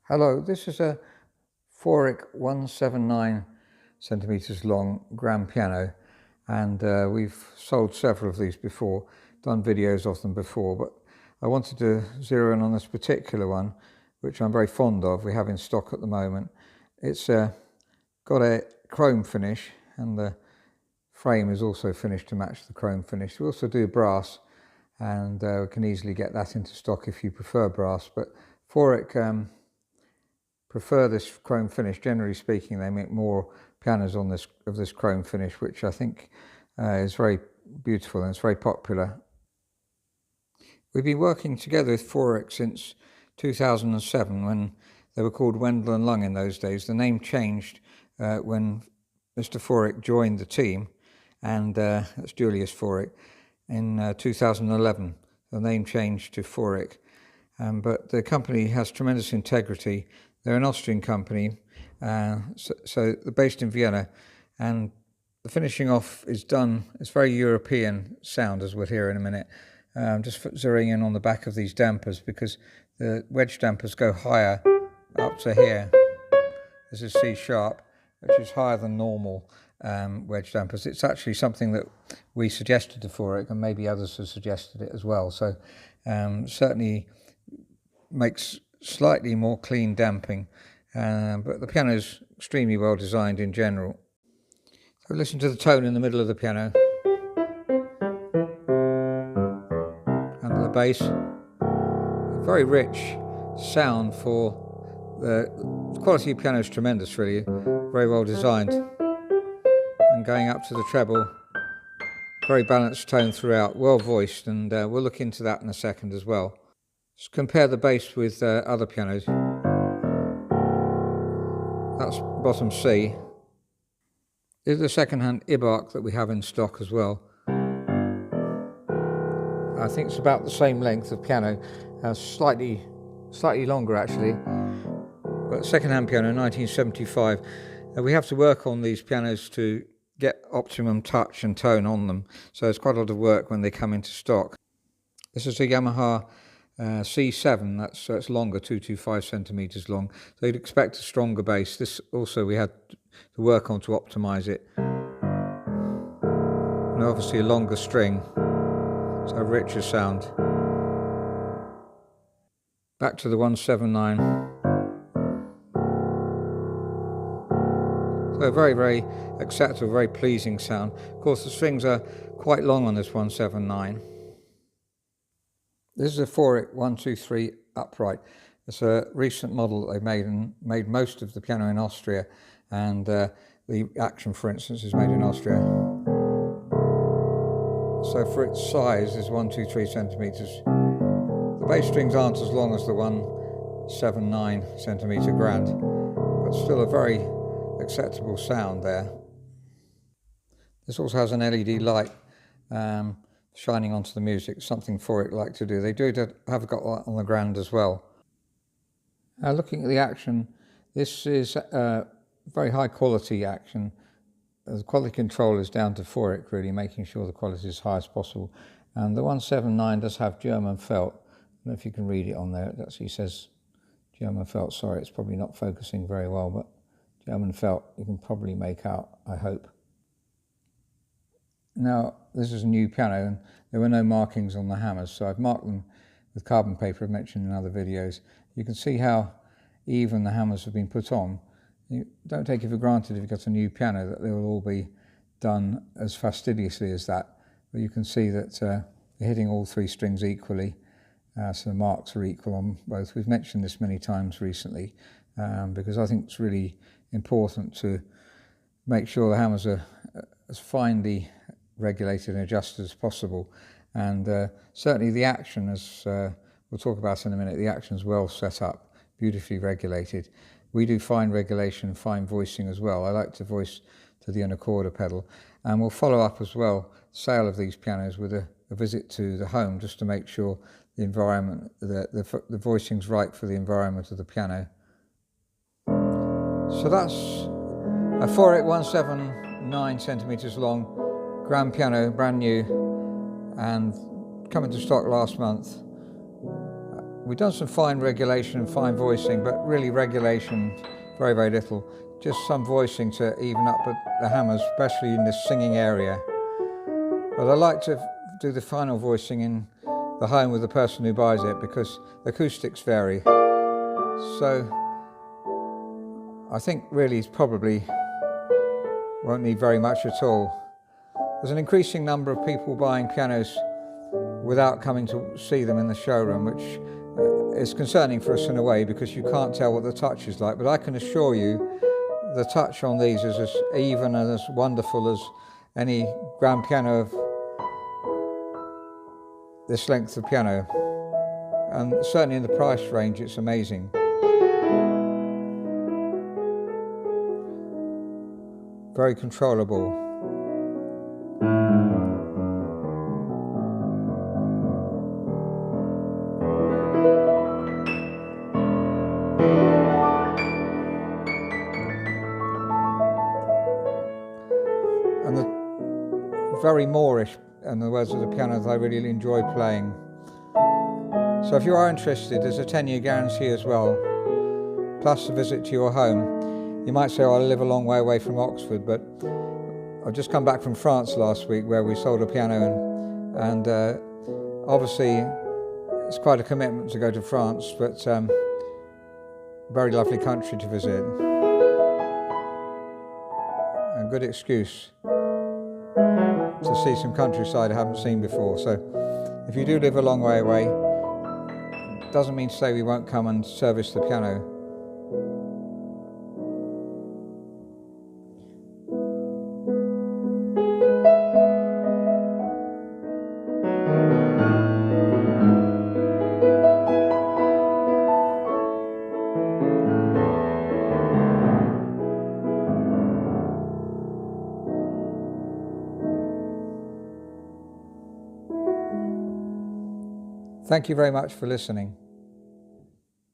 Hello, this is a Feurich 179 centimeters long grand piano, and we've sold several of these before, done videos of them before, but I wanted to zero in on this particular one, which I'm very fond of. We have in stock at the moment. It's got a chrome finish, and the frame is also finished to match the chrome finish. We also do brass, and we can easily get that into stock if you prefer brass, but Feurich prefer this chrome finish. Generally speaking, they make more pianos on this chrome finish, which I think is very beautiful and it's very popular. We've been working together with Feurich since 2007, when they were called Wendell and Lung in those days. The name changed when Mr. Feurich joined the team, and that's Julius Feurich, in 2011. The name changed to Feurich, but the company has tremendous integrity. They're an Austrian company, so they're based in Vienna, and the finishing off is done. It's very European sound, as we'll hear in a minute. Just zeroing in on the back of these dampers, because the wedge dampers go higher, up to here. This is C sharp, which is higher than normal wedge dampers. It's actually something that we suggested to Feurich, and maybe others have suggested it as well. So certainly makes slightly more clean damping, but the piano is extremely well designed in general. So listen to the tone in the middle of the piano and the bass. A very rich sound for the quality of piano is tremendous, really. Very well designed, and going up to the treble, very balanced tone throughout, well voiced, and we'll look into that in a second as well. Let's compare the bass with other pianos. That's bottom C. This is the second-hand Ibach that we have in stock as well. I think it's about the same length of piano, slightly longer actually. But second-hand piano, 1975. We have to work on these pianos to get optimum touch and tone on them, so it's quite a lot of work when they come into stock. This is a Yamaha C7, so it's longer, 225 centimeters long. So you'd expect a stronger bass. This also we had to work on to optimize it. And obviously a longer string, so a richer sound. Back to the 179. So very, very acceptable, very pleasing sound. Of course, the strings are quite long on this 179. This is a Feurich 123 upright. It's a recent model that they made, and made most of the piano in Austria, and the action, for instance, is made in Austria. So for its size is 123 centimeters. The bass strings aren't as long as the 179 centimeter grand, but still a very acceptable sound there. This also has an LED light shining onto the music, something Feurich like to do. They do have got that on the grand as well. Looking at the action, this is very high quality action. The quality control is down to Feurich, really, making sure the quality is as high as possible. And the 179 does have German felt. I don't know if you can read it on there. It actually says German felt. Sorry, it's probably not focusing very well, but German felt you can probably make out, I hope. Now, this is a new piano, and there were no markings on the hammers, so I've marked them with carbon paper, I've mentioned in other videos. You can see how even the hammers have been put on. You don't take it for granted if you've got a new piano that they will all be done as fastidiously as that, but you can see that they're hitting all three strings equally, so the marks are equal on both. We've mentioned this many times recently, because I think it's really important to make sure the hammers are as finely regulated and adjusted as possible, and certainly the action, as we'll talk about in a minute, the action is well set up, beautifully regulated. We do fine regulation, fine voicing as well. I like to voice to the unaccorder pedal, and we'll follow up as well sale of these pianos with a visit to the home, just to make sure the environment, the voicing's right for the environment of the piano. So that's a Feurich 179 centimeters long grand piano, brand new, and coming to stock last month. We've done some fine regulation and fine voicing, but really regulation, very, very little. Just some voicing to even up the hammers, especially in this singing area. But I like to do the final voicing in the home with the person who buys it, because the acoustics vary. So I think really probably won't need very much at all. There's an increasing number of people buying pianos without coming to see them in the showroom, which is concerning for us in a way, because you can't tell what the touch is like. But I can assure you the touch on these is as even and as wonderful as any grand piano of this length of piano, and certainly in the price range it's amazing. Very controllable. And the very Moorish, in the words of the piano, that I really enjoy playing. So if you are interested, there's a 10-year guarantee as well, plus a visit to your home. You might say, oh, I live a long way away from Oxford, but I've just come back from France last week, where we sold a piano, and obviously it's quite a commitment to go to France, but very lovely country to visit. A good excuse to see some countryside I haven't seen before. So if you do live a long way away, doesn't mean to say we won't come and service the piano. Thank you very much for listening.